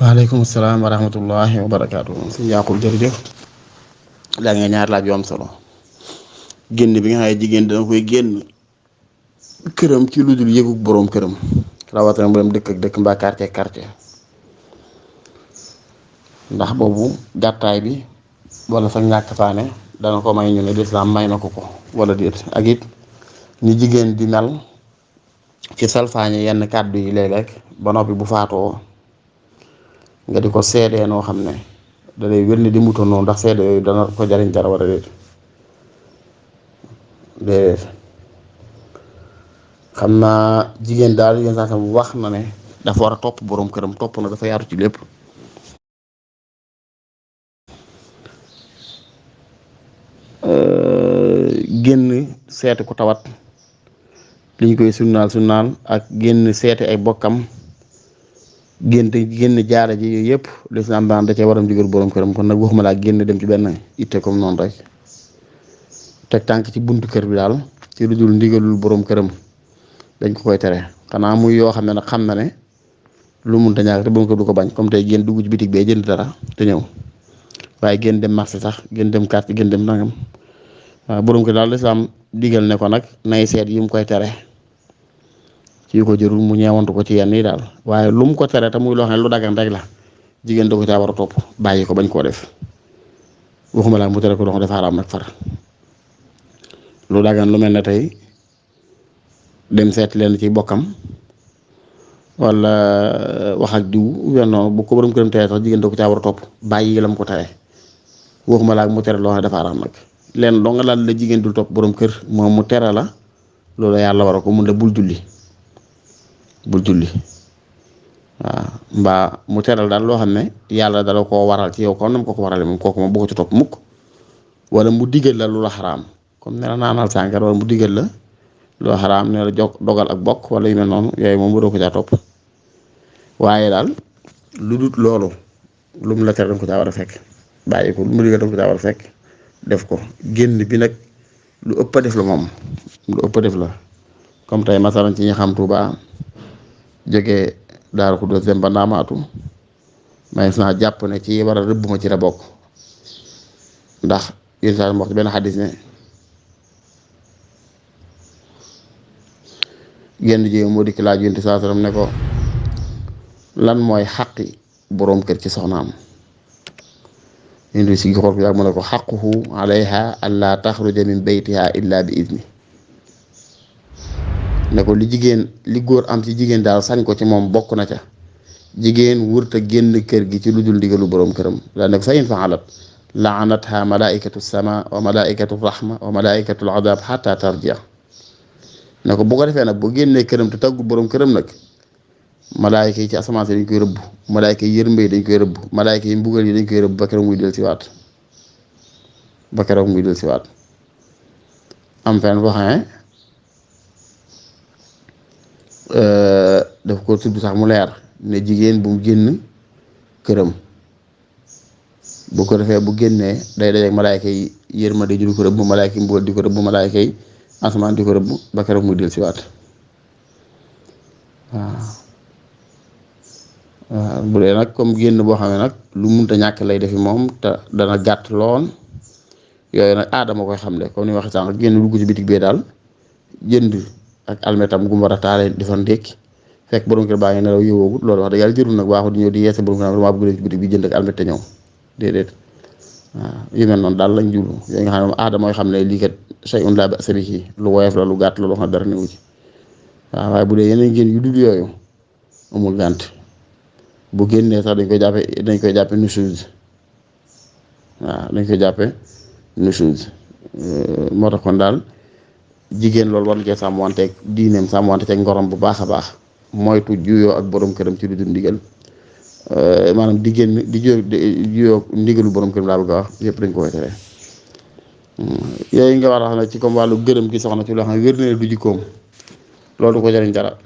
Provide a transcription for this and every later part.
waaleykum salaam wa rahmatullahi wa barakaatu si Yaaqub jërëjëf daa nga ñaar laaj yu am solo génn bi nga xam ne jigéen dana koy génn këram ci lu dul yëgug boroom këram rawatina mu dem dëkk ak dëkk mbaa quartier quartier ndax boobu gàttaay bi wala sa ñàkk faane dana ko may ñu ne lislaam may na ko ko wala déet ak it ni jigéen di mel ci salfaañe yenn kàddu yi léeg-léeg ba noppi bu faatoo nga di ko seedee noo xam ne da lay wér ni di mutoon noonu ndax seede yooyu dana ko jariñ dara wala déedéet xam naa jigéen daal yenn saa bu wax na ne dafa war a topp boroom këram topp na dafa yaatu ci lépp génn seeti ku tawat li ñu koy sunnaal ak génn seeti ay bokkam génn jaara ji yooyu yëpp lislaam daan da cee waram digal boroom këram kon nag waxuma laa génn dem ci benn itte comme noonu rek teg tànk ci buntu kër bi daal ci lu dul ndigalul boroom këram dañ ko koy tere xanaa muy yoo xam ne nag xam na ne lu mun ta ñàkk te boroom kër du ko bañ comme tey génn dugg ci bitig bee jënd dara te ñëw waaye génn dem marché sax génn dem quartier génn dem nangam waaw boroom kër daal lislaam digal ne ko nag nay seet yi mu koy tere ci ko jërul mu ñeewantu ko ci yenn yi daal waaye lu mu ko tere te muy loo xam ne lu dagan rek la jigéen da ko caa war a topp bàyyi ko bañ koo def waxuma laa mu tere ko dox dafa xaraam nag far lu dagan lu mel ne tey dem seet leen ci bokkam wala wax ak diw yoon noonu bu ko borom këram tere sax jigéen da ko caa war a topp bàyyi la mu ko tere waxuma laa mu tere loo xam ne dafa xaraam nag leen doo nga laal la jigéen dul topp borom kër moom mu tere la loolu yàlla war a ko mun la bul julli waaw mbaa mu teral daal loo xam ne yàlla dala koo waral ci yow kon nam ko warale moom kooku moom bu ko ci topp mukk wala mu digal la lu la xaraam comme ne la naanal sàngara wala mu digal la loo xaraam ne la dogal ak bokk wala yu mel noonu yooyu moom waroo ko caa topp waaye daal lu dut loolu lu mu la tere danga ko caa war a fekk bàyyi ko lu mu digal danga ko caa war a fekk def ko génn bi nag lu ëpp a def la moom lu ëpp a def la comme tey masalan ci ñi xam Tuuba jógee Daaru Xudoos dem ba Ndaamaatu may naa jàpp ne ci war a rëbb ma ci la bokk ndax yéen saa wax ci benn xadis ne genn ji moo dikk laaj Yonent saa sallam ne ko lan mooy xaqi boroom kër ci soxnaam Yonent si gi xool ko yàgg mu ne ko xaquhu alayha allaa taxruja min baytiha illa bi idni ne ko li góor am ci jigéen daal sañ ko ci moom bokk na ca jigéen wurta génn kër gi ci lu dul ndigalu boroom këram daa ne ko fa in faalat laanatha malaikatu sama wa malaikatu rahma wa malaikatu adab xata tarjia ne ko bu ko defee nag bu génnee këram te tàggu boroom këram nag malaayka yi ci asamaan si dañ koy rëbb malaayka yi yërmbe yi dañ koy rëbb malaayka yi mbugal yi dañ koy rëbb ba keroog muy del si waat am fenn foo xam ne daf ko tudd sax mu leer ne jigéen bu mu génn këram bu ko defee bu génnee day dajeek malaayka yi yërmande ji di ko rëbb malaayka yi mbugal di ko rëbb malaayka yi asamaan di ko rëbb ba keroog muy del si waat waaw bu dee nag comme génn boo xam ne nag lu munta ñàkk lay defi moom te dana gàtt lool yooyu nag aadama koy xam le comme ni waxee sànq génn dugg ci bitig bee daal jënd ak almetam gu mu war a taale di fa ndékki fekk borom kër baa ngi nelaw yowoogut loolu wax dëgg yàlla jërul nag baaxul di ñëw di yeese borom kër damaa bëgg ci bitig bi jënd ak almet te ñëw déedéet waaw yu mel noonu daal lañ jublu yooyu nga xam ne moom aadama mooy xam ne lii kat shay'un laa ba'sa bihi lu woyof la lu gàtt la loo xam ne dara newu ci waaw waaye bu dee yeneen génn yu dul yooyu amul gànt bu génnee sax dañ koy jàppe nushuz waaw dañ koy jàppe nushuz moo tax kon daal jigéen loolu war na cee sàmmanteeg diineem sàmmante ceeg ngorom bu baax a baax moytu juyoo ak borom këram ci lu dul ndigal maanaam di juyoo ndigalu borom këram laa bëgg a wax yëpp dañ ko koy tere yooyu nga war a xam ne ci comme wàllu gërëm gi soxna ci loo xam ne wér na du jikkoom loolu du ko jariñ dara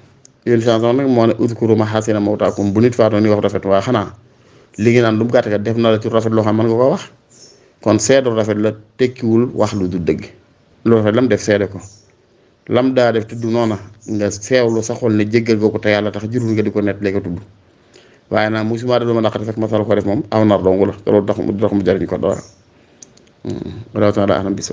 yéen chanson nag moo ne udkuru mahaasina mawtaakum bu nit faatoo ni wax rafet waaye xanaa li ngi naan lu mu gàtt kat def na la ci rafet loo xam mën nga ko wax kon seedu rafet la tekkiwul wax lu du dëgg lu rafet lam def seede ko lam daa def tudd noona nga seewlu sa xol ne jéggal nga ko te yàlla tax jurul nga di ko net léegi tudd waaye nag musuma def lu ma naqari fekk ma sal ko def moom aw nar dong la loolu tax mu jariñ ko dara rawatina daa anam bis